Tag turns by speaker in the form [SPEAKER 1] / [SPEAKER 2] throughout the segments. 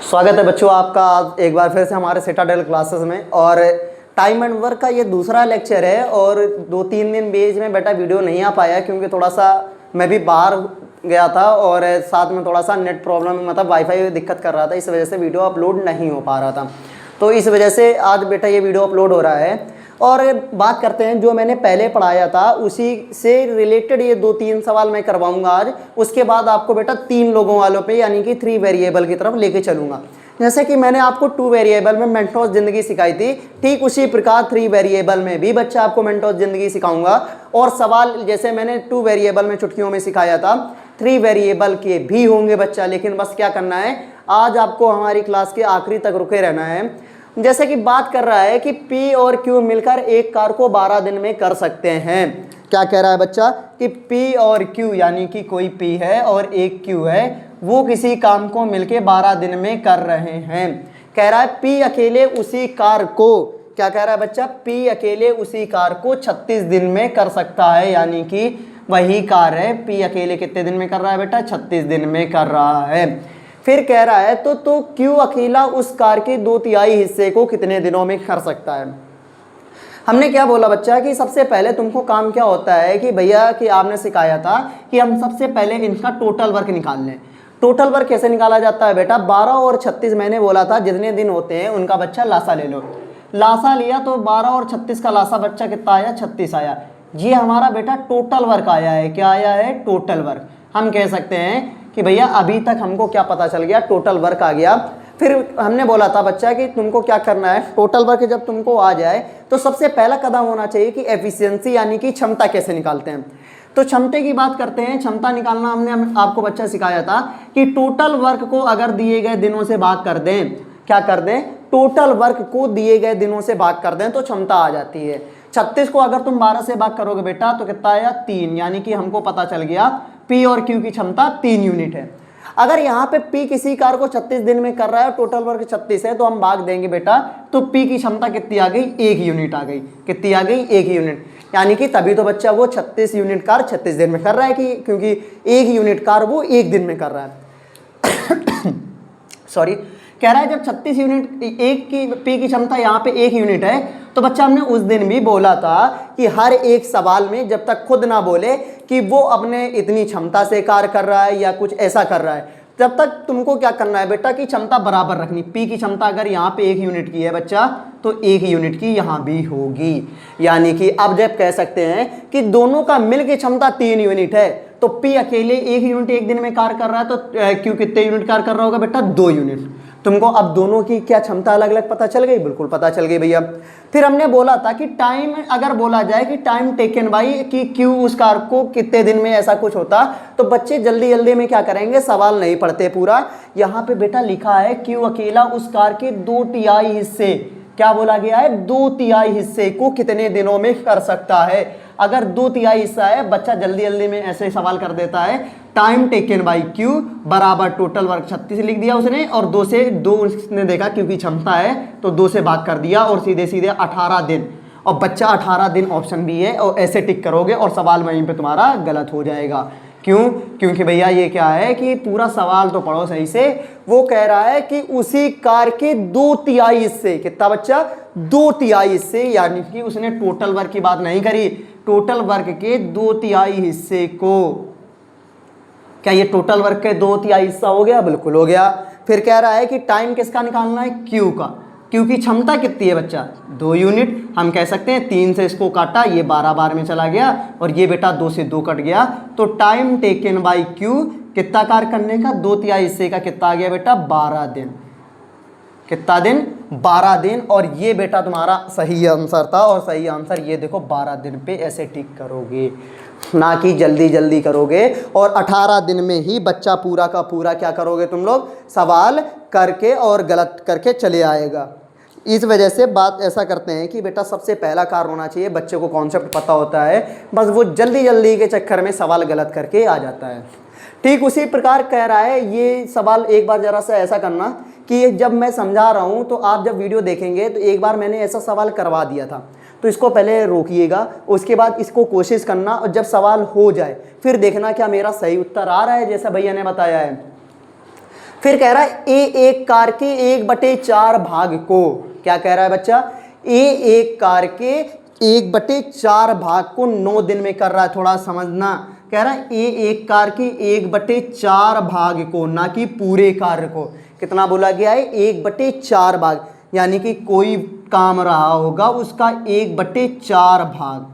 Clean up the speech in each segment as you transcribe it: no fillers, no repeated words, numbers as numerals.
[SPEAKER 1] स्वागत है बच्चों आपका आज एक बार फिर से हमारे सिटाडेल क्लासेस में। और टाइम एंड वर्क का ये दूसरा लेक्चर है और 2-3 दिन बीच में बेटा वीडियो नहीं आ पाया क्योंकि थोड़ा सा मैं भी बाहर गया था और साथ में थोड़ा सा नेट प्रॉब्लम मतलब वाईफाई दिक्कत कर रहा था, इस वजह से वीडियो अपलोड नहीं हो पा रहा था। तो इस वजह से आज बेटा ये वीडियो अपलोड हो रहा है। और बात करते हैं जो मैंने पहले पढ़ाया था उसी से रिलेटेड ये 2-3 सवाल मैं करवाऊंगा आज। उसके बाद आपको बेटा 3 लोगों वालों पे यानी कि 3 वेरिएबल की तरफ लेके चलूंगा। जैसे कि मैंने आपको 2 वेरिएबल में मेंटोस जिंदगी सिखाई थी, ठीक उसी प्रकार 3 वेरिएबल में भी बच्चा आपको मेंटोस जिंदगी सिखाऊंगा। और सवाल जैसे मैंने 2 वेरिएबल में चुटकियों में सिखाया था 3 वेरिएबल के भी होंगे बच्चा, लेकिन बस क्या करना है आज आपको हमारी क्लास के आखिरी तक रुके रहना है। जैसे कि बात कर रहा है कि P और Q मिलकर एक कार को 12 दिन में कर सकते हैं। क्या कह रहा है बच्चा कि P और Q यानी कि कोई P है और एक Q है, वो किसी काम को मिलके 12 दिन में कर रहे हैं। कह रहा है P अकेले उसी कार को, क्या कह रहा है बच्चा, P अकेले उसी कार को 36 दिन में कर सकता है, यानी कि वही कार है P अकेले कितने दिन में कर रहा है बेटा, 36 दिन में कर रहा है। फिर कह रहा है तो Q अकेला उस कार के 2/3 हिस्से को कितने दिनों में कर सकता है। हमने क्या बोला बच्चा कि सबसे पहले तुमको काम क्या होता है कि भैया कि आपने सिखाया था कि हम सबसे पहले इनका टोटल वर्क निकाल लें। टोटल वर्क कैसे निकाला जाता है बेटा, 12 और 36 मैंने बोला था जितने दिन होते हैं उनका बच्चा लासा ले लो। लासा लिया तो 12 और 36 का लासा बच्चा कितना आया, 36 आया। ये हमारा बेटा टोटल वर्क आया है। क्या आया है, टोटल वर्क। हम कह सकते हैं कि भैया अभी तक हमको क्या पता चल गया, टोटल वर्क आ गया। फिर हमने बोला था बच्चा कि तुमको क्या करना है, टोटल वर्क जब तुमको आ जाए तो सबसे पहला कदम होना चाहिए कि एफिशिएंसी यानी कि क्षमता कैसे निकालते हैं। तो क्षमता की बात करते हैं। क्षमता निकालना हमने आपको बच्चा सिखाया था कि टोटल वर्क को अगर दिए गए दिनों से भाग कर दें, क्या कर दें, टोटल वर्क को दिए गए दिनों से भाग कर दें तो क्षमता आ जाती है। 36 को अगर तुम 12 से भाग करोगे बेटा तो कितना आया, 3, यानी कि हमको पता चल गया P और Q की क्षमता 3 यूनिट है। अगर यहाँ पे P किसी कार को 36 दिन में कर रहा है, टोटल वर्क 36 है, तो हम भाग देंगे बेटा तो P की क्षमता कितनी आ गई, 1 यूनिट आ गई। कितनी आ गई, 1 यूनिट। यानी कि तभी तो बच्चा वो 36 यूनिट कार 36 दिन में कर रहा है कि क्योंकि 1 यूनिट कार वो 1 दिन में कर रहा है। सॉरी, कह रहा है जब 36 यूनिट एक की P की क्षमता यहाँ पे 1 यूनिट है तो बच्चा हमने उस दिन भी बोला था कि हर एक सवाल में जब तक खुद ना बोले कि वो अपने इतनी क्षमता से कार्य कर रहा है या कुछ ऐसा कर रहा है, तब तक तुमको क्या करना है बेटा कि क्षमता बराबर रखनी। P की क्षमता अगर यहाँ पे 1 यूनिट की है बच्चा तो 1 यूनिट की यहाँ भी होगी। यानी कि अब जब कह सकते हैं कि दोनों का मिल की क्षमता 3 यूनिट है तो P अकेले 1 यूनिट 1 दिन में कार्य कर रहा है तो Q कितने यूनिट कार्य कर रहा होगा बेटा, 2 यूनिट। तुमको अब दोनों की क्या क्षमता अलग अलग पता चल गई, बिल्कुल पता चल गई भैया। फिर हमने बोला था कि टाइम अगर बोला जाए कि टाइम टेकन बाई कि Q उस कार को कितने दिन में ऐसा कुछ होता तो बच्चे जल्दी जल्दी में क्या करेंगे, सवाल नहीं पढ़ते पूरा। यहाँ पे बेटा लिखा है Q अकेला उस कार के 2/3 हिस्से, क्या बोला गया है, 2/3 हिस्से को कितने दिनों में कर सकता है। अगर 2/3 हिस्सा है बच्चा जल्दी जल्दी में ऐसे सवाल कर देता है, टाइम टेकन बाई Q बराबर टोटल वर्क 36 लिख दिया उसने और 2 से 2 उसने देखा क्योंकि क्षमता है तो 2 से भाग कर दिया और सीधे सीधे 18 दिन। और बच्चा 18 दिन ऑप्शन भी है और ऐसे टिक करोगे और सवाल वहीं पे तुम्हारा गलत हो जाएगा। क्यों, क्योंकि भैया ये क्या है कि पूरा सवाल तो पढ़ो सही से। वो कह रहा है कि उसी कार के 2/3 हिस्से, कितना बच्चा, 2/3 हिस्से, यानी कि उसने टोटल वर्क की बात नहीं करी, टोटल वर्क के 2/3 हिस्से को। क्या ये टोटल वर्क के 2/3 हिस्सा हो गया, बिल्कुल हो गया। फिर कह रहा है कि टाइम किसका निकालना है, Q का। Q की क्षमता कितनी है बच्चा, 2 यूनिट। हम कह सकते हैं 3 से इसको काटा, ये 12 बार में चला गया और ये बेटा 2 से 2 कट गया तो टाइम टेकन बाई Q कितना कार्य करने का, 2/3 हिस्से का कितना आ गया बेटा, 12 दिन। कितना दिन, 12 दिन। और ये बेटा तुम्हारा सही आंसर था और सही आंसर ये देखो 12 दिन पे ऐसे टिक करोगे, ना कि जल्दी जल्दी करोगे। और 18 दिन में ही बच्चा पूरा का पूरा क्या करोगे तुम लोग, सवाल करके और गलत करके चले आएगा। इस वजह से बात ऐसा करते हैं कि बेटा सबसे पहला कार्य होना चाहिए, बच्चे को कॉन्सेप्ट पता होता है, बस वो जल्दी जल्दी के चक्कर में सवाल गलत करके आ जाता है। ठीक उसी प्रकार कह रहा है ये सवाल, एक बार जरा सा ऐसा करना कि जब मैं समझा रहा हूँ तो आप जब वीडियो देखेंगे तो एक बार मैंने ऐसा सवाल करवा दिया था तो इसको पहले रोकिएगा, उसके बाद इसको कोशिश करना और जब सवाल हो जाए फिर देखना क्या मेरा सही उत्तर आ रहा है जैसा भैया ने बताया है। फिर कह रहा है ए एक कार के 1/4 भाग को, क्या कह रहा है बच्चा, ए एक कार के 1/4 भाग को 9 दिन में कर रहा है। थोड़ा समझना, कह रहा है ए एक कार के 1/4 भाग को, ना कि पूरे कार्य को। कितना बोला गया है, 1/4 भाग, यानी कि कोई काम रहा होगा उसका 1/4 भाग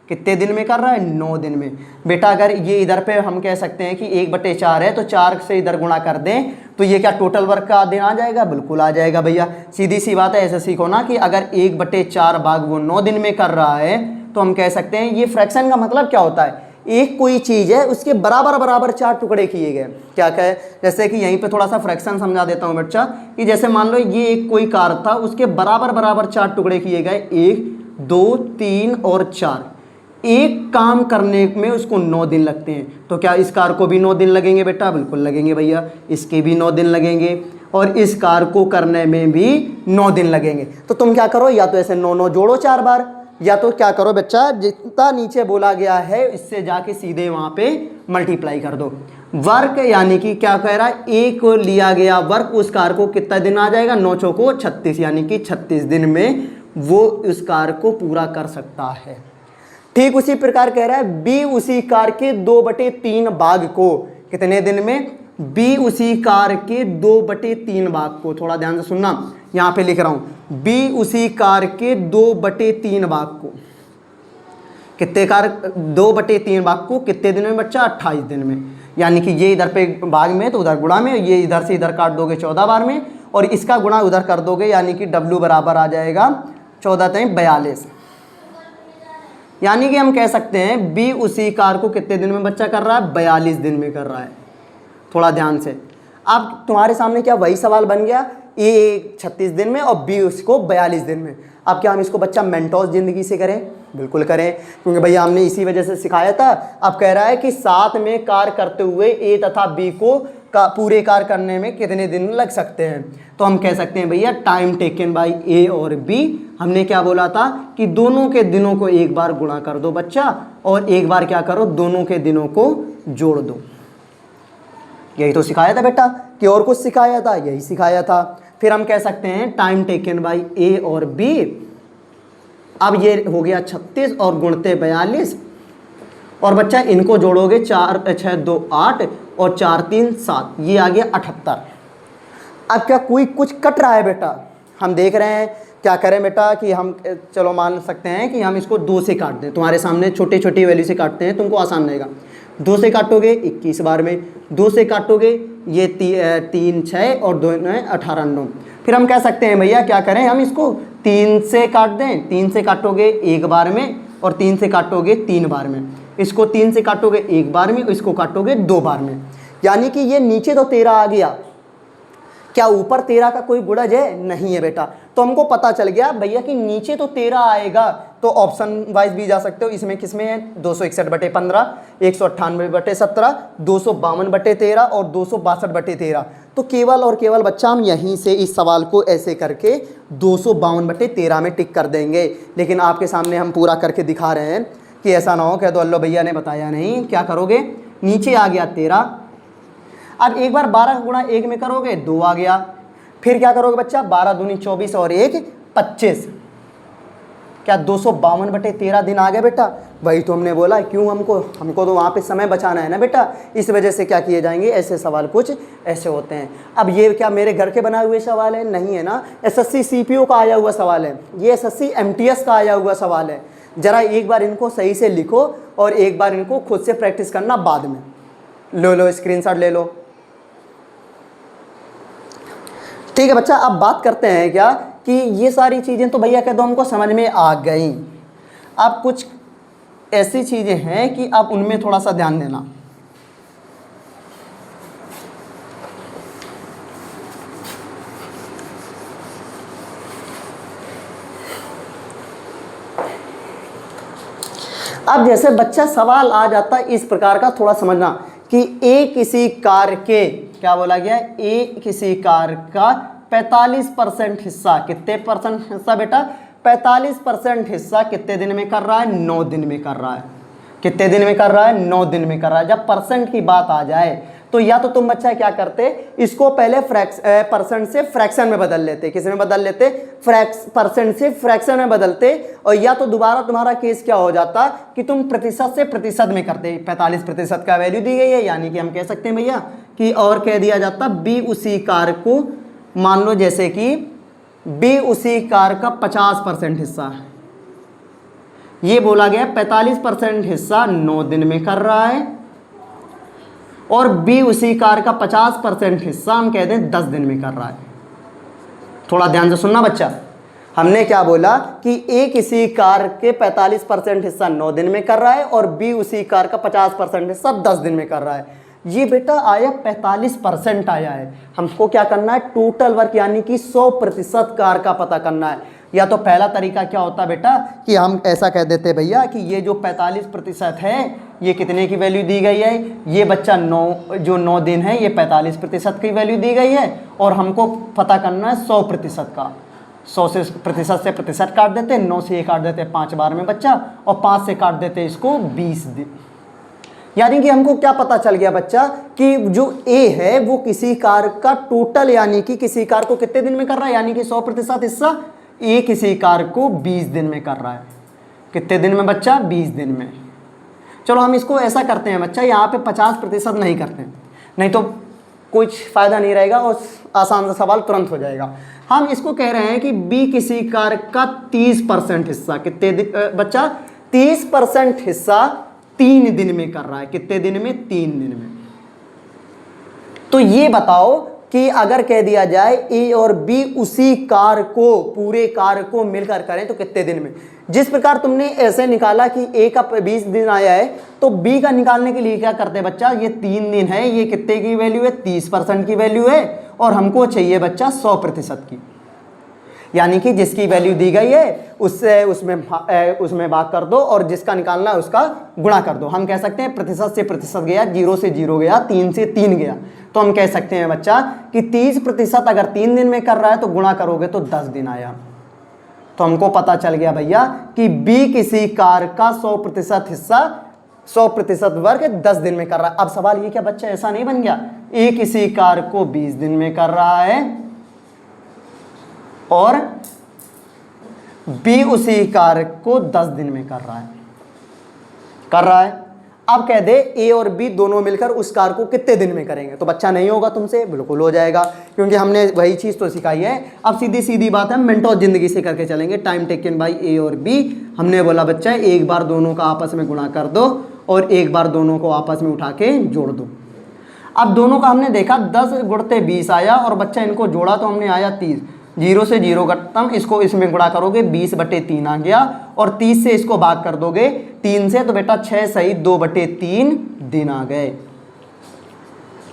[SPEAKER 1] कितने दिन में कर रहा है, 9 दिन में। बेटा अगर ये इधर पे हम कह सकते हैं कि 1/4 है तो 4 से इधर गुणा कर दें तो ये क्या टोटल वर्क का दिन आ जाएगा, बिल्कुल आ जाएगा भैया। सीधी सी बात है, ऐसे सीखो ना कि अगर 1/4 भाग वो 9 दिन में कर रहा है तो हम कह सकते हैं ये फ्रैक्शन का मतलब क्या होता है, एक कोई चीज़ है उसके बराबर बराबर 4 टुकड़े किए गए। क्या कहे, जैसे कि यहीं पे थोड़ा सा फ्रैक्शन समझा देता हूँ बच्चा, कि जैसे मान लो ये एक कोई कार था, उसके बराबर बराबर 4 टुकड़े किए गए, 1 2 3 और 4। एक काम करने में उसको 9 दिन लगते हैं, तो क्या इस कार को भी 9 दिन लगेंगे बेटा, बिल्कुल लगेंगे भैया। इसके भी 9 दिन लगेंगे और इस कार को करने में भी 9 दिन लगेंगे। तो तुम क्या करो, या तो ऐसे 9 जोड़ो 4 बार, या तो क्या करो बच्चा, जितना नीचे बोला गया है इससे जाके सीधे वहां पे मल्टीप्लाई कर दो। वर्क यानी कि क्या कह रहा है, एक लिया गया वर्क उस कार को कितना दिन आ जाएगा, 9 चौको 36, यानी कि 36 दिन में वो उस कार को पूरा कर सकता है। ठीक उसी प्रकार कह रहा है बी उसी कार के 2/3 भाग को, कितने दिन में, बी उसी कार के 2/3 भाग को। थोड़ा ध्यान से सुनना, यहां पे लिख रहा हूं, बी उसी कार के 2/3 भाग को, कितने कार, 2/3 भाग को कितने दिन में बच्चा, 28 दिन में। यानी कि ये इधर पे भाग में तो उधर गुणा में, ये इधर से इधर काट दोगे 14 बार में, और इसका गुणा उधर कर दोगे, यानी कि W बराबर आ जाएगा 14×42। यानी कि हम कह सकते हैं बी उसी कार को कितने दिन में बच्चा कर रहा है, 42 दिन में कर रहा है। थोड़ा ध्यान से, अब तुम्हारे सामने क्या वही सवाल बन गया, ए 36 दिन में और बी उसको 42 दिन में। अब क्या हम इसको बच्चा मेंटोस जिंदगी से करें, बिल्कुल करें, क्योंकि भैया हमने इसी वजह से सिखाया था। अब कह रहा है कि साथ में कार्य करते हुए ए तथा बी को पूरे कार्य करने में कितने दिन लग सकते हैं, तो हम कह सकते हैं भैया टाइम टेकन बाय ए और बी। हमने क्या बोला था कि दोनों के दिनों को एक बार गुणा कर दो बच्चा, और एक बार क्या करो, दोनों के दिनों को जोड़ दो। यही तो सिखाया था बेटा, कि और कुछ सिखाया था, यही सिखाया था। फिर हम कह सकते हैं टाइम टेकन बाय ए और बी। अब ये हो गया 36 और गुणते 42, और बच्चा इनको जोड़ोगे, 4 6 2 8 और 4 3 7, ये आ गया 78। अब क्या कोई कुछ कट रहा है बेटा, हम देख रहे हैं क्या करें बेटा, कि हम चलो मान सकते हैं कि हम इसको 2 से काट दें। तुम्हारे सामने छोटे छोटी वैल्यू से काटते हैं, तुमको आसान रहेगा। 2 से काटोगे 21 बार में, 2 से काटोगे ये 3 6 और 2 9 18 9। फिर हम कह सकते हैं भैया क्या करें, हम इसको 3 से काट दें। 3 से काटोगे 1 बार में, और 3 से काटोगे 3 बार में। इसको 3 से काटोगे 1 बार में, इसको काटोगे 2 बार में। यानी कि ये नीचे तो 13 आ गया, क्या ऊपर 13 का कोई गुणज है, नहीं है बेटा। तो हमको पता चल गया भैया कि नीचे तो 13 आएगा, तो ऑप्शन वाइज भी जा सकते हो। इसमें किसमें है, 261/15, 198/17, 252/13 और 262/13। तो केवल और केवल बच्चा हम यहीं से इस सवाल को ऐसे करके 252/13 में टिक कर देंगे। लेकिन आपके सामने हम पूरा करके दिखा रहे हैं कि ऐसा ना हो कह दो अल्लो भैया ने बताया नहीं। क्या करोगे, नीचे आ गया 13, अब एक बार 12 गुणा 1 में करोगे 2 आ गया। फिर क्या करोगे बच्चा, 12 दूनी 24 और 1 25, क्या 252/13 दिन आ गया बेटा। वही तो हमने बोला, क्यों हमको तो वहाँ पे समय बचाना है ना बेटा, इस वजह से क्या किए जाएंगे, ऐसे सवाल कुछ ऐसे होते हैं। अब ये क्या मेरे घर के बनाए हुए सवाल है, नहीं है ना, SSC CPO का आया हुआ सवाल है, ये SSC MTS का आया हुआ सवाल है। जरा एक बार इनको सही से लिखो और एक बार इनको खुद से प्रैक्टिस करना बाद में। लो स्क्रीनशॉट ले लो। ठीक है बच्चा, अब बात करते हैं क्या कि ये सारी चीज़ें तो भैया कह दो हमको समझ में आ गई। अब कुछ ऐसी चीज़ें हैं कि आप उनमें थोड़ा सा ध्यान देना। अब जैसे बच्चा सवाल आ जाता है इस प्रकार का, थोड़ा समझना कि ए किसी कार के, क्या बोला गया, ए किसी कार का 45% हिस्सा, कितने परसेंट हिस्सा बेटा, 45% हिस्सा कितने दिन में कर रहा है, 9 दिन में कर रहा है। कितने दिन में कर रहा है, 9 दिन में कर रहा है। जब परसेंट की बात आ जाए तो या तो तुम बच्चा क्या करते, इसको पहले परसेंट से फ्रैक्शन में बदल लेते, किस में बदल लेते, परसेंट से फ्रैक्शन में बदलते, और या तो दोबारा तुम्हारा केस क्या हो जाता कि तुम प्रतिशत से प्रतिशत में करते। 45% का वैल्यू दी गई है, यानी कि हम कह सकते हैं भैया कि और कह दिया जाता बी उसी कार को, मान लो जैसे कि बी उसी कार का 50% हिस्सा है, ये बोला गया 45% हिस्सा 9 दिन में कर रहा है, और बी उसी कार का 50% हिस्सा हम कह दें 10 दिन में कर रहा है। थोड़ा ध्यान से सुनना बच्चा, हमने क्या बोला कि ए किसी कार के 45% हिस्सा 9 दिन में कर रहा है और बी उसी कार का 50% हिस्सा 10 दिन में कर रहा है। ये बेटा आया 45% आया है, हमको क्या करना है, टोटल वर्क यानी कि 100% कार का पता करना है। या तो पहला तरीका क्या होता बेटा कि हम ऐसा कह देते भैया कि ये जो 45% है ये कितने की वैल्यू दी गई है, ये बच्चा 9 दिन है ये 45% की वैल्यू दी गई है, और हमको पता करना है 100% का। 100 से प्रतिशत काट देते, 9 से ये काट देते 5 बार में बच्चा, और 5 से काट देते इसको 20 दिन। यानी कि हमको क्या पता चल गया बच्चा कि जो ए है वो किसी कार का टोटल, यानी कि किसी कार को कितने दिन में कर रहा है, यानी कि 100% हिस्सा ए किसी कार को 20 दिन में कर रहा है। कितने दिन में बच्चा, 20 दिन में। चलो हम इसको ऐसा करते हैं बच्चा, यहाँ पे 50% नहीं करते, नहीं तो कुछ फ़ायदा नहीं रहेगा और आसान सा सवाल तुरंत हो जाएगा। हम इसको कह रहे हैं कि बी किसी कार का 30% हिस्सा, कितने बच्चा, 30% हिस्सा 3 दिन में कर रहा है। कितने दिन में, 3 दिन में। तो ये बताओ कि अगर कह दिया जाए ए और बी उसी कार को, पूरे कार को मिलकर करें तो कितने दिन में। जिस प्रकार तुमने ऐसे निकाला कि ए का 20 दिन आया है, तो बी का निकालने के लिए क्या करते हैं बच्चा, ये 3 दिन है, ये कितने की वैल्यू है, 30% की वैल्यू है, और हमको चाहिए बच्चा 100% की, यानी कि जिसकी वैल्यू दी गई है उससे उसमें भाग कर दो और जिसका निकालना है उसका गुणा कर दो। हम कह सकते हैं प्रतिशत से प्रतिशत गया, 0 से 0 गया, 3 से 3 गया, तो हम कह सकते हैं बच्चा कि 30% अगर 3 दिन में कर रहा है तो गुणा करोगे तो 10 दिन आया। तो हमको पता चल गया भैया कि बी किसी कार का 100% हिस्सा, 100% वर्क 10 दिन में कर रहा है। अब सवाल ये क्या बच्चा ऐसा नहीं बन गया, ए किसी कार को 20 दिन में कर रहा है और बी उसी कार को 10 दिन में कर रहा है। अब कह दे ए और बी दोनों मिलकर उस कार को कितने दिन में करेंगे, तो बच्चा नहीं होगा तुमसे, बिल्कुल हो जाएगा, क्योंकि हमने वही चीज़ तो सिखाई है। अब सीधी सीधी बात है, मिनटों जिंदगी से करके चलेंगे। टाइम टेकन बाई ए और बी, हमने बोला बच्चा एक बार दोनों का आपस में गुणा कर दो और एक बार दोनों को आपस में उठा के जोड़ दो। अब दोनों का हमने देखा 10 गुणते 20 आया और बच्चा इनको जोड़ा तो हमने आया 30, 0 से 0 घटम, इसको इसमें गुणा करोगे 20/3 आ गया, और 30 से इसको भाग कर दोगे 3 से, तो बेटा 6 सही 2/3 दिन आ गए।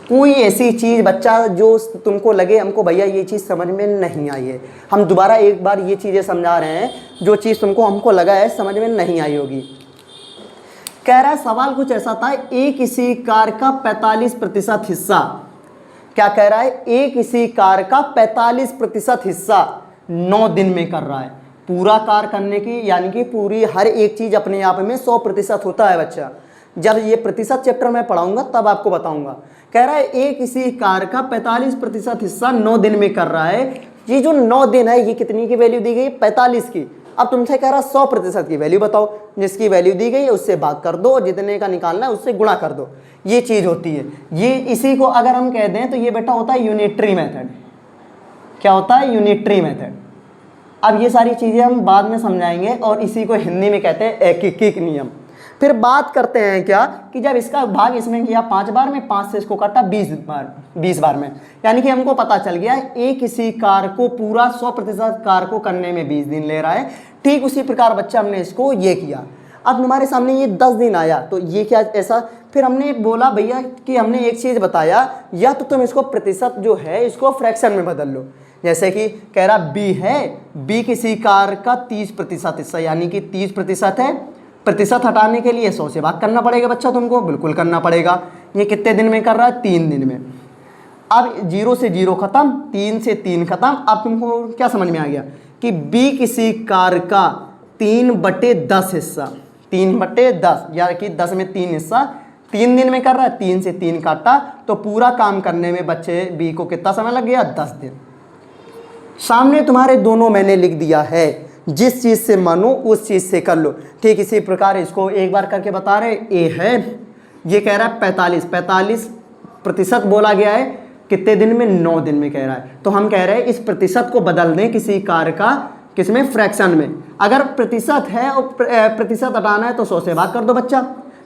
[SPEAKER 1] कोई ऐसी चीज़ बच्चा जो तुमको लगे हमको भैया ये चीज़ समझ में नहीं आई है, हम दोबारा एक बार ये चीज़ें समझा रहे हैं, जो चीज़ तुमको हमको लगा है समझ में नहीं आई होगी। कह रहा है सवाल कुछ ऐसा था, ए किसी कार का 45% हिस्सा, क्या कह रहा है, ए किसी कार का 45% हिस्सा 9 दिन में कर रहा है। पूरा कार करने की, यानी कि पूरी हर एक चीज़ अपने आप में 100% होता है बच्चा। जब ये प्रतिशत चैप्टर में पढ़ाऊंगा तब आपको बताऊंगा। कह रहा है ए किसी कार का 45% हिस्सा 9 दिन में कर रहा है। ये जो 9 दिन है ये कितनी की वैल्यू दी गई, 45 की। अब तुमसे कह रहा 100% की वैल्यू बताओ, जिसकी वैल्यू दी गई है उससे भाग कर दो और जितने का निकालना है उससे गुणा कर दो। ये चीज़ होती है। ये इसी को अगर हम कह दें तो ये बेटा होता है यूनिटरी मेथड। क्या होता है, यूनिटरी मेथड। अब ये सारी चीज़ें हम बाद में समझाएंगे और इसी को हिंदी में कहते हैं एकीकृत नियम। फिर बात करते हैं क्या कि जब इसका भाग इसमें किया 5 बार में, 5 से इसको काटा 20 बार में, यानी कि हमको पता चल गया ए किसी कार को पूरा 100% कार को करने में 20 दिन ले रहा है। ठीक उसी प्रकार बच्चा हमने इसको ये किया। अब हमारे सामने ये 10 दिन आया तो ये क्या ऐसा, फिर हमने बोला भैया कि हमने एक चीज़ बताया, या तो तुम इसको प्रतिशत जो है इसको फ्रैक्शन में बदल लो। जैसे कि कह रहा बी है, बी किसी कार का 30% हिस्सा, यानी कि 30% है, प्रतिशत हटाने के लिए 100 से भाग करना पड़ेगा बच्चा, तुमको बिल्कुल करना पड़ेगा। ये कितने दिन में कर रहा है, 3 दिन में। अब 0 से 0 खत्म, 3 से 3 खत्म। अब तुमको क्या समझ में आ गया कि बी किसी कार का 3/10 हिस्सा, 3/10 यानी कि 10 में 3 हिस्सा 3 दिन में कर रहा है, 3 से 3 काटा तो पूरा काम करने में बच्चे बी को कितना समय लग गया, 10 दिन। सामने तुम्हारे दोनों मैंने लिख दिया है, जिस चीज़ से मानो उस चीज़ से कर लो। ठीक इसी प्रकार इसको एक बार करके बता रहे, ए है, ये कह रहा है 45% बोला गया है, कितने दिन में, 9 दिन में कह रहा है। तो हम कह रहे हैं इस प्रतिशत को बदल दें किसी कार्य का, किसमें, फ्रैक्शन में। अगर प्रतिशत है और प्रतिशत हटाना है तो 100 से भाग कर दो बच्चा।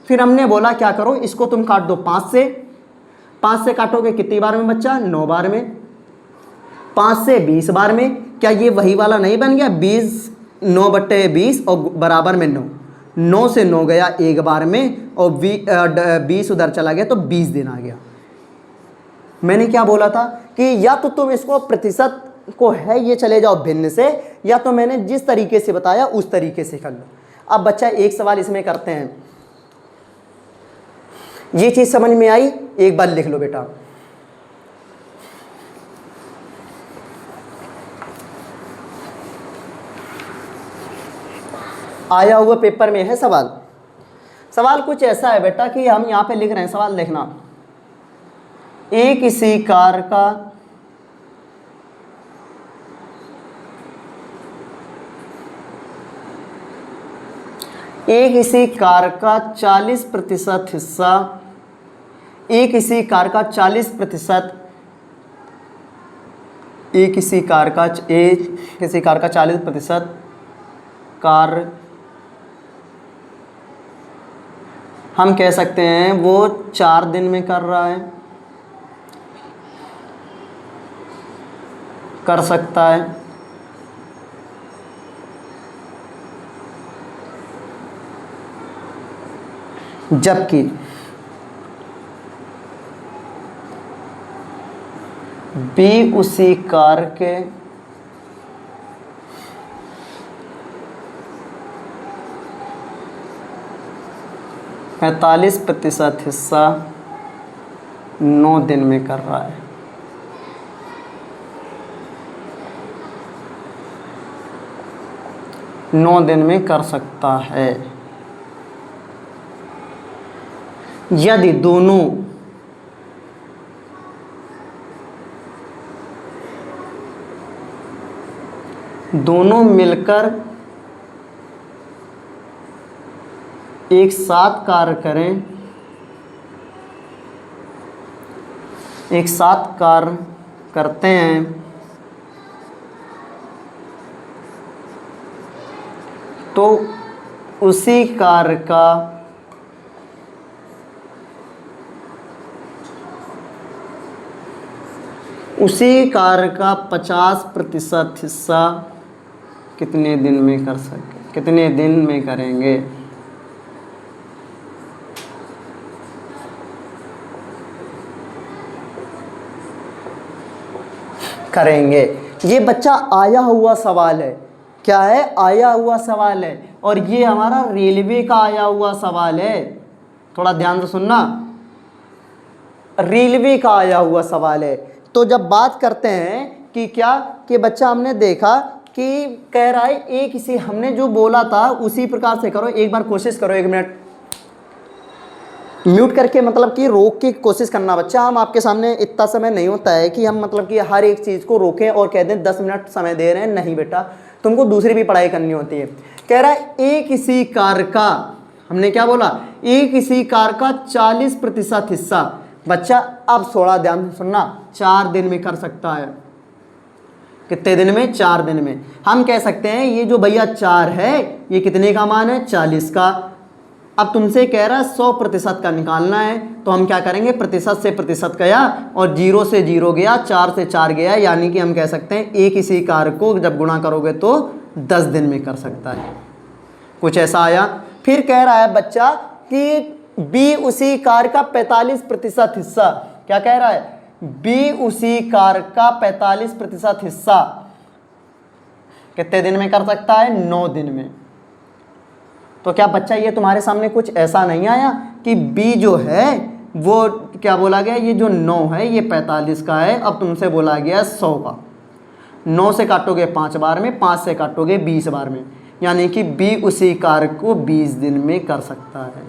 [SPEAKER 1] फिर हमने बोला क्या करो, इसको तुम काट दो 5 से, 5 से काटोगे कितनी बार में बच्चा, 9 बार में। 5 से 20 बार में, क्या ये वही वाला नहीं बन गया, 20 9/20 और बराबर में 9, 9 से 9 गया एक बार में और 20 उधर चला गया तो 20 दिन आ गया। मैंने क्या बोला था कि या तो तुम इसको प्रतिशत को है ये चले जाओ भिन्न से, या तो मैंने जिस तरीके से बताया उस तरीके से कर लो। अब बच्चा एक सवाल इसमें करते हैं, ये चीज समझ में आई, एक बार लिख लो बेटा। आया हुआ पेपर में है सवाल। सवाल कुछ ऐसा है बेटा कि हम यहां पे लिख रहे हैं, सवाल देखना, एक इसी कार का एक इसी कार का 40% हिस्सा, एक इसी कार का 40%, एक इसी कार का 40% कार्य हम कह सकते हैं वो 4 दिन में कर रहा है, कर सकता है। जबकि बी उसी कार्य के 45% हिस्सा 9 दिन में कर रहा है। नौ दिन में कर सकता है। यदि दोनों मिलकर एक साथ कार्य करें, एक साथ कार्य करते हैं तो उसी कार्य का उसी कार्य का 50% हिस्सा कितने दिन में कर सके, कितने दिन में करेंगे। करेंगे। ये बच्चा आया हुआ सवाल है। क्या है? आया हुआ सवाल है। और ये हमारा रेलवे का आया हुआ सवाल है। थोड़ा ध्यान से सुनना, रेलवे का आया हुआ सवाल है। तो जब बात करते हैं कि क्या कि बच्चा हमने देखा कि कह रहा है एक इसी हमने जो बोला था उसी प्रकार से करो। एक बार कोशिश करो, 1 मिनट म्यूट करके, मतलब कि रोक के कोशिश करना बच्चा। हम आपके सामने इतना समय नहीं होता है कि हम मतलब कि हर एक चीज़ को रोकें और कह दें 10 मिनट समय दे रहे हैं। नहीं बेटा, तुमको दूसरी भी पढ़ाई करनी होती है। कह रहा है एक इसी कार्य का, हमने क्या बोला, एक इसी कार्य का 40% हिस्सा। बच्चा अब थोड़ा ध्यान सुनना, 4 दिन में कर सकता है। कितने दिन में? 4 दिन में। हम कह सकते हैं ये जो भैया 4 है ये कितने का मान है? 40 का। अब तुमसे कह रहा है 100% का निकालना है, तो हम क्या करेंगे, प्रतिशत से प्रतिशत गया और 0 से 0 गया, 4 से 4 गया, यानी कि हम कह सकते हैं एक इसी कार्य को जब गुणा करोगे तो 10 दिन में कर सकता है। कुछ ऐसा आया। फिर कह रहा है बच्चा कि बी उसी कार्य का 45% हिस्सा। क्या कह रहा है? बी उसी कार्य का 45% हिस्सा कितने दिन में कर सकता है? 9 दिन में। तो क्या बच्चा ये तुम्हारे सामने कुछ ऐसा नहीं आया कि बी जो है वो क्या बोला गया, ये जो 9 है ये 45 का है। अब तुमसे बोला गया 100 का। 9 से काटोगे 5 बार में, 5 से काटोगे 20 बार में, यानी कि बी उसी कार्य को 20 दिन में कर सकता है।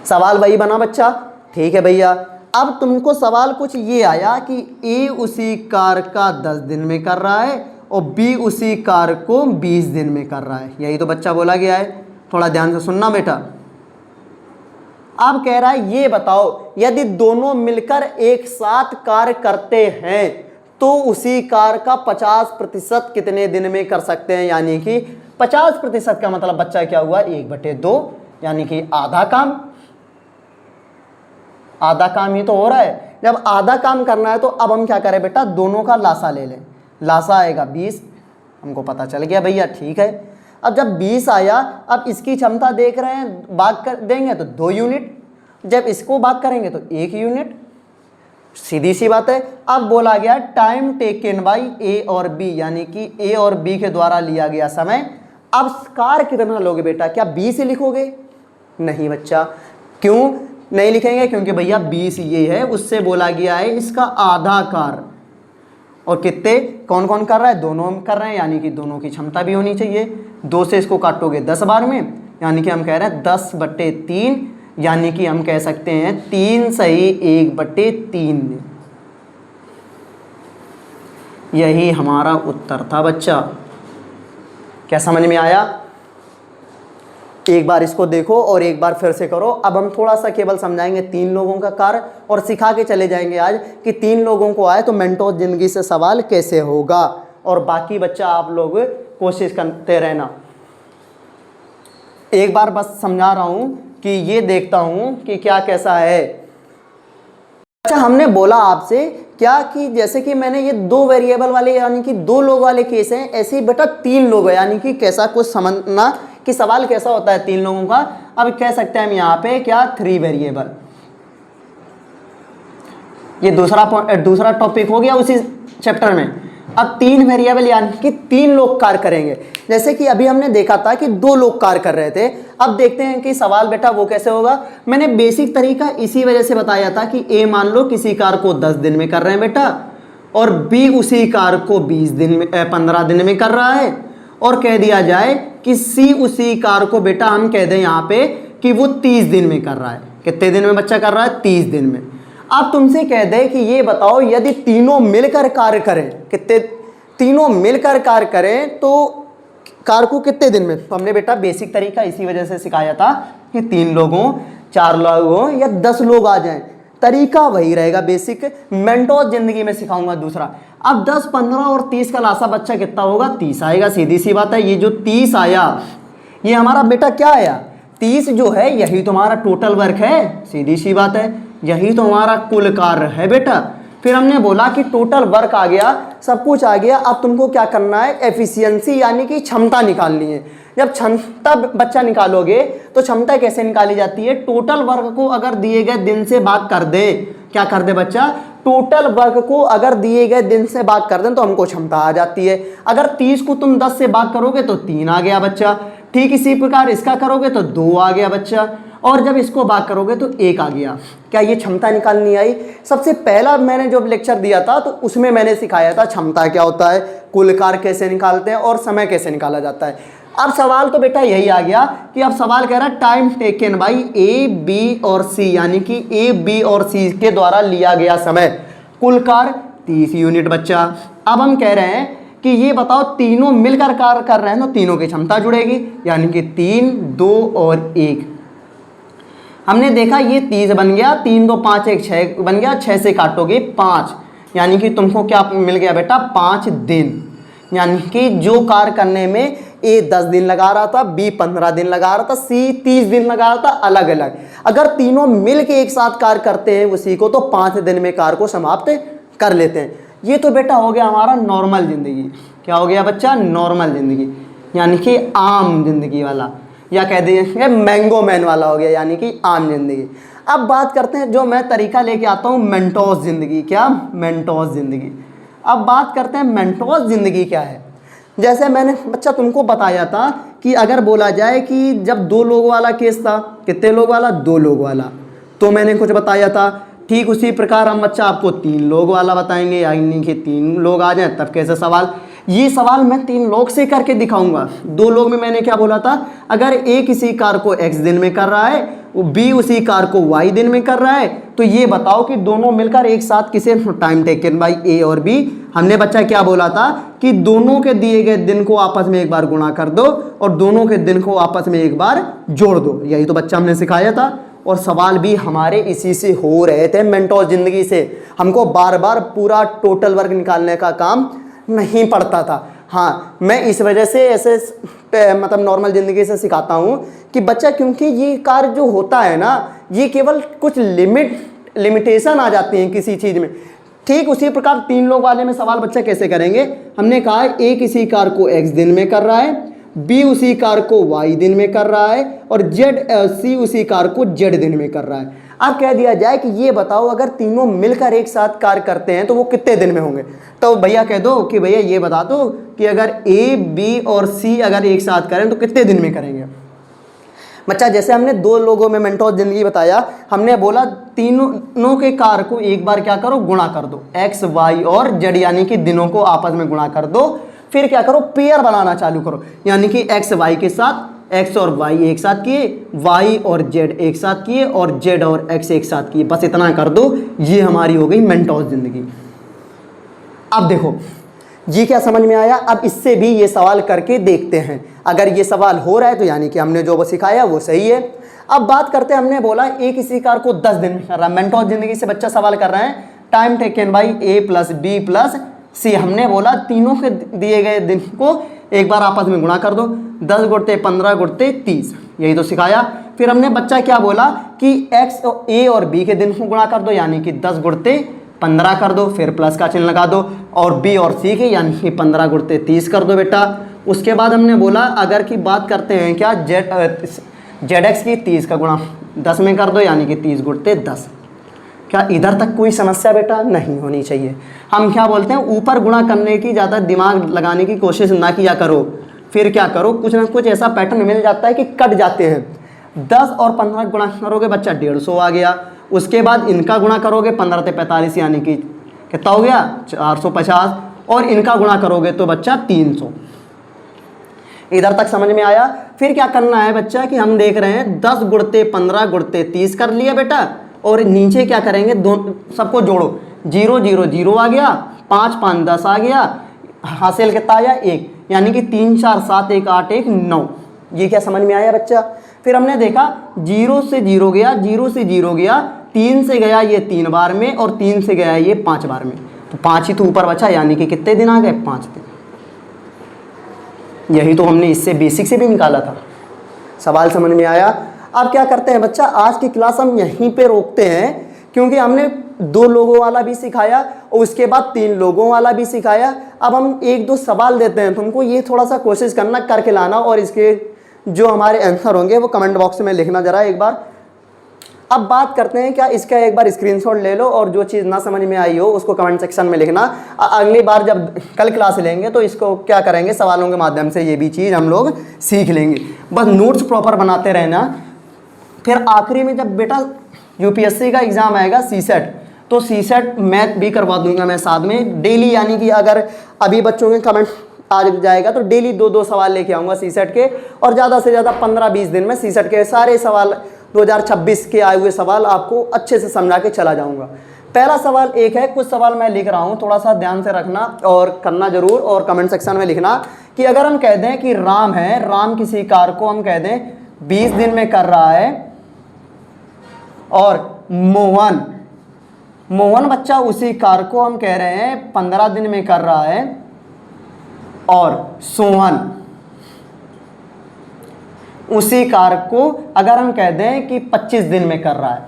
[SPEAKER 1] सवाल वही बना बच्चा, ठीक है भैया। अब तुमको सवाल कुछ ये आया कि ए उसी कार्य का 10 दिन में कर रहा है और बी उसी कार्य को 20 दिन में कर रहा है, यही तो बच्चा बोला गया है। थोड़ा ध्यान से सुनना बेटा। अब कह रहा है ये बताओ यदि दोनों मिलकर एक साथ कार्य करते हैं तो उसी कार्य का 50% कितने दिन में कर सकते हैं, यानी कि 50% का मतलब बच्चा क्या हुआ, 1/2, यानी कि आधा काम। आधा काम ही तो हो रहा है। जब आधा काम करना है तो अब हम क्या करें बेटा, दोनों का लासा ले लें। लासा आएगा 20, हमको पता चल गया भैया, ठीक है। अब जब 20 आया, अब इसकी क्षमता देख रहे हैं, भाग कर देंगे तो 2 यूनिट, जब इसको भाग करेंगे तो 1 यूनिट, सीधी सी बात है। अब बोला गया टाइम टेकन बाई ए और बी, यानी कि ए और बी के द्वारा लिया गया समय। अब कार्य कितना लोगे बेटा, क्या 20 लिखोगे? नहीं बच्चा, क्यों नहीं लिखेंगे, क्योंकि भैया 20 ये है, उससे बोला गया है इसका आधा कार्य। और कितने, कौन कौन कर रहा है, दोनों कर रहे हैं, यानी कि दोनों की क्षमता भी होनी चाहिए। 2 से इसको काटोगे 10 बार में, यानी कि हम कह रहे हैं 10/3, यानी कि हम कह सकते हैं 3 सही 1/3 में। यही हमारा उत्तर था बच्चा। क्या समझ में आया? एक बार इसको देखो और एक बार फिर से करो। अब हम थोड़ा सा केवल समझाएंगे 3 लोगों का कार्य और सिखा के चले जाएंगे आज कि 3 लोगों को आए तो मेंटोस जिंदगी से सवाल कैसे होगा। और बाकी बच्चा आप लोग कोशिश करते रहना। एक बार बस समझा रहा हूं कि ये देखता हूं कि क्या कैसा है। अच्छा, हमने बोला आपसे क्या कि जैसे कि मैंने ये 2 वेरिएबल वाले यानी कि 2 लोग वाले केस हैं, ऐसे ही बेटा 3 लोग है, यानी कि कैसा कुछ समझना कि सवाल कैसा होता है 3 लोगों का। अब कह सकते हैं हम यहाँ पे क्या 3 वेरिएबल। ये दूसरा टॉपिक हो गया उसी चैप्टर में। अब 3 वेरिएबल यानी कि 3 लोग कार्य करेंगे। जैसे कि अभी हमने देखा था कि 2 लोग कार्य कर रहे थे। अब देखते हैं कि सवाल बेटा वो कैसे होगा। मैंने बेसिक तरीका इसी वजह से बताया था कि ए मान लो किसी कार्य को 10 दिन में कर रहे हैं बेटा, और बी उसी कार्य को 15 दिन में कर रहा है, और कह दिया जाए कि सी उसी कार्य को बेटा हम कह दें यहाँ पे कि वो 30 दिन में कर रहा है। कितने दिन में बच्चा कर रहा है? 30 दिन में। अब तुमसे कह दे कि ये बताओ यदि तीनों मिलकर कार्य करें, कितने, तीनों मिलकर कार्य करें तो कार्य को कितने दिन में। तो हमने बेटा बेसिक तरीका इसी वजह से सिखाया था कि 3 लोगों, 4 लोगों या 10 लोग आ जाएं, तरीका वही रहेगा बेसिक। मेंटोस जिंदगी में सिखाऊंगा दूसरा। अब 10, 15 और 30 का लासा बच्चा कितना होगा? 30 आएगा, सीधी सी बात है। ये जो 30 आया ये हमारा बेटा क्या आया? 30 जो है यही तुम्हारा टोटल वर्क है, सीधी सी बात है, यही तो हमारा कुल कार्य है बेटा। फिर हमने बोला कि टोटल वर्क आ गया, सब कुछ आ गया। अब तुमको क्या करना है? एफिशिएंसी यानी कि क्षमता निकालनी है। जब क्षमता बच्चा निकालोगे तो क्षमता कैसे निकाली जाती है? टोटल वर्क को अगर दिए गए दिन से भाग कर दे, क्या कर दे बच्चा? टोटल वर्क को अगर दिए गए दिन से भाग कर दें तो हमको क्षमता आ जाती है। अगर 30 को तुम 10 से भाग करोगे तो 3 आ गया बच्चा। ठीक इसी प्रकार इसका करोगे तो 2 आ गया बच्चा, और जब इसको भाग करोगे तो 1 आ गया। क्या ये क्षमता निकालनी आई? सबसे पहला मैंने जो लेक्चर दिया था तो उसमें मैंने सिखाया था क्षमता क्या होता है, कुल कार्य कैसे निकालते हैं और समय कैसे निकाला जाता है। अब सवाल तो बेटा यही आ गया कि अब सवाल कह रहा है time taken by A, B और सी, यानी कि ए, बी और सी के द्वारा लिया गया समय, कुल कार्य 30 यूनिट बच्चा। अब हम कह रहे हैं कि ये बताओ तीनों मिलकर कार्य कर रहे हैं तो तीनों की क्षमता जुड़ेगी, यानी कि 3, 2 और 1। हमने देखा ये 30 बन गया, 3, 2, 5, 1, 6 बन गया, 6 से काटोगे 5, यानी कि तुमको क्या मिल गया बेटा? 5 दिन। यानी कि जो कार्य करने में ए 10 दिन लगा रहा था, बी 15 दिन लगा रहा था, सी 30 दिन लगा रहा था, अलग अलग। अगर तीनों मिल के एक साथ कार्य करते हैं उसी को तो 5 दिन में कार्य को समाप्त कर लेते हैं। ये तो बेटा हो गया हमारा नॉर्मल जिंदगी। क्या हो गया बच्चा? नॉर्मल जिंदगी, यानी कि आम जिंदगी वाला, या कह दीजिए मैंगो मैन वाला हो गया, यानी कि आम जिंदगी। अब बात करते हैं जो मैं तरीका लेके आता हूँ मेंटोस जिंदगी। क्या? मेंटोस जिंदगी। अब बात करते हैं मेंटोस जिंदगी क्या है। जैसे मैंने बच्चा तुमको बताया था कि अगर बोला जाए कि जब 2 लोग वाला केस था, कितने लोग वाला? 2 लोग वाला, तो मैंने कुछ बताया था। ठीक उसी प्रकार हम बच्चा आपको 3 लोग वाला बताएंगे, यानी कि 3 लोग आ जाएं तब कैसे सवाल। ये सवाल मैं 3 लोग से करके दिखाऊंगा। 2 लोग में मैंने क्या बोला था, अगर ए किसी कार को x दिन में कर रहा है, वो बी उसी कार को y दिन में कर रहा है, तो ये बताओ कि दोनों मिलकर एक साथ किसे टाइम टेकन बाई ए और बी। हमने बच्चा क्या बोला था कि दोनों के दिए गए दिन को आपस में एक बार गुणा कर दो और दोनों के दिन को आपस में एक बार जोड़ दो। यही तो बच्चा हमने सिखाया था और सवाल भी हमारे इसी से हो रहे थे मेंटोस जिंदगी से। हमको बार बार पूरा टोटल वर्क निकालने का काम नहीं पड़ता था। हाँ, मैं इस वजह से ऐसे मतलब नॉर्मल ज़िंदगी से सिखाता हूँ कि बच्चा, क्योंकि ये कार्य जो होता है ना, ये केवल कुछ लिमिटेशन आ जाती हैं किसी चीज़ में। ठीक उसी प्रकार 3 लोग वाले में सवाल बच्चा कैसे करेंगे, हमने कहा ए किसी कार को x दिन में कर रहा है, बी उसी कार को y दिन में कर रहा है और सी उसी कार को z दिन में कर रहा है। अब कह दिया जाए कि ये बताओ अगर तीनों मिलकर एक साथ कार्य करते हैं तो वो कितने दिन में होंगे। तो भैया कह दो कि भैया ये बता दो कि अगर ए बी और सी अगर एक साथ करें तो कितने दिन में करेंगे। बच्चा जैसे हमने 2 लोगों में मेंटोस जिंदगी बताया, हमने बोला तीनों के कार्य को एक बार क्या करो, गुणा कर दो, x y और z यानी कि दिनों को आपस में गुणा कर दो। फिर क्या करो, पेयर बनाना चालू करो, यानी कि x y के साथ x और y एक साथ किए, y और z एक साथ किए और z और x एक साथ किए। बस इतना कर दो, ये हमारी हो गई मेंटोस जिंदगी। अब देखो जी क्या समझ में आया। अब इससे भी ये सवाल करके देखते हैं, अगर ये सवाल हो रहा है तो यानी कि हमने जो वो सिखाया वो सही है। अब बात करते हैं, हमने बोला ए किसी कार को 10 दिन में कर रहा है, मेंटोस जिंदगी से बच्चा सवाल कर रहा है, time taken by a plus b plus c. हमने बोला तीनों के दिए गए दिन को एक बार आपस में गुणा कर दो, 10 गुणते 15 गुणते 30, यही तो सिखाया। फिर हमने बच्चा क्या बोला कि एक्स ए और बी के दिन को गुणा कर दो, यानी कि 10 गुणते 15 कर दो, फिर प्लस का चिन्ह लगा दो, और बी और सी के यानी कि 15 गुणते 30 कर दो बेटा। उसके बाद हमने बोला अगर की बात करते हैं क्या जेड एक्स की 30 का गुणा 10 में कर दो, यानी कि 30 गुणते 10। क्या इधर तक कोई समस्या बेटा नहीं होनी चाहिए। हम क्या बोलते हैं, ऊपर गुणा करने की ज़्यादा दिमाग लगाने की कोशिश ना किया करो। फिर क्या करो, कुछ ना कुछ ऐसा पैटर्न मिल जाता है कि कट जाते हैं। 10 और 15 गुणा करोगे बच्चा 150 आ गया। उसके बाद इनका गुणा करोगे 15 से 45 यानी कि कितना हो गया 450, और इनका गुणा करोगे तो बच्चा 300। इधर तक समझ में आया। फिर क्या करना है बच्चा कि हम देख रहे हैं 10 गुणते 15 गुणते 30 कर लिया बेटा, और नीचे क्या करेंगे, सबको जोड़ो, 0 0 0 आ गया, 5 5 10 आ गया, हासिल कितना आया 1, यानी कि 3 4 7 1 8 1 9। ये क्या समझ में आया बच्चा। फिर हमने देखा 0 से 0 गया, 0 से 0 गया, 3 से गया ये 3 बार में, और 3 से गया ये 5 बार में, तो 5 ही तो ऊपर बचा, यानी कि कितने दिन आ गए 5 दिन। यही तो हमने इससे बेसिक से भी निकाला था। सवाल समझ में आया। अब क्या करते हैं बच्चा, आज की क्लास हम यहीं पे रोकते हैं, क्योंकि हमने 2 लोगों वाला भी सिखाया और उसके बाद 3 लोगों वाला भी सिखाया। अब हम 1-2 सवाल देते हैं तुमको, ये थोड़ा सा कोशिश करना करके लाना, और इसके जो हमारे आंसर होंगे वो कमेंट बॉक्स में लिखना जरा एक बार। अब बात करते हैं, क्या इसका एक बार स्क्रीनशॉट ले लो और जो चीज़ ना समझ में आई हो उसको कमेंट सेक्शन में लिखना। अगली बार जब कल क्लास लेंगे तो इसको क्या करेंगे, सवालों के माध्यम से ये भी चीज़ हम लोग सीख लेंगे। बस नोट्स प्रॉपर बनाते रहना। फिर आखिरी में जब बेटा यूपीएससी का एग्ज़ाम आएगा सीसेट, तो सीसेट मैथ भी करवा दूंगा मैं साथ में डेली, यानी कि अगर अभी बच्चों के कमेंट आ जाएगा तो डेली 2-2 सवाल लेके आऊँगा सीसेट के, और ज़्यादा से ज़्यादा 15-20 दिन में सीसेट के सारे सवाल 2026 के आए हुए सवाल आपको अच्छे से समझा के चला जाऊँगा। पहला सवाल एक है, कुछ सवाल मैं लिख रहा हूँ, थोड़ा सा ध्यान से रखना और करना जरूर, और कमेंट सेक्शन में लिखना कि अगर हम कह दें कि राम है, राम किसी कार को हम कह दें 20 दिन में कर रहा है, और मोहन बच्चा उसी कार को हम कह रहे हैं 15 दिन में कर रहा है, और सोहन उसी कार को अगर हम कह दें कि 25 दिन में कर रहा है,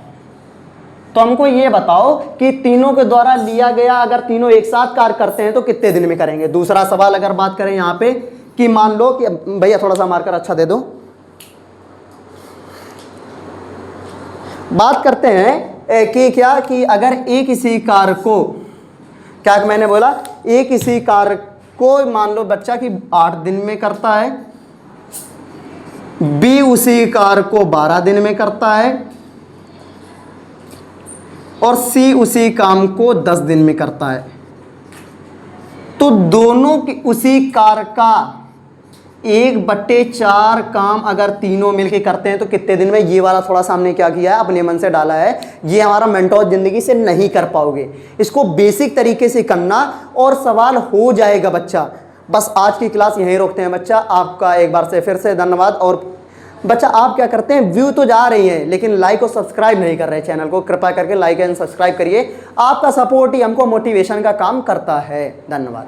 [SPEAKER 1] तो हमको ये बताओ कि तीनों के द्वारा लिया गया, अगर तीनों एक साथ कार्य करते हैं तो कितने दिन में करेंगे। दूसरा सवाल अगर बात करें यहाँ पे कि मान लो कि भैया थोड़ा सा मार्कर अच्छा दे दो, बात करते हैं कि क्या कि अगर ए किसी कार को, क्या मैंने बोला, ए किसी कार को मान लो बच्चा कि 8 दिन में करता है, बी उसी कार को 12 दिन में करता है, और सी उसी काम को 10 दिन में करता है। तो दोनों की उसी कार का 1/4 काम अगर तीनों मिलके करते हैं तो कितने दिन में, ये वाला थोड़ा सा हमने क्या किया है, अपने मन से डाला है, ये हमारा मेंटोस जिंदगी से नहीं कर पाओगे। इसको बेसिक तरीके से करना और सवाल हो जाएगा बच्चा। बस आज की क्लास यहीं रोकते हैं बच्चा। आपका एक बार से फिर से धन्यवाद। और बच्चा आप क्या करते हैं, व्यू तो जा रही हैं लेकिन लाइक और सब्सक्राइब नहीं कर रहे चैनल को, कृपया करके लाइक एंड सब्सक्राइब करिए। आपका सपोर्ट ही हमको मोटिवेशन का काम करता है। धन्यवाद।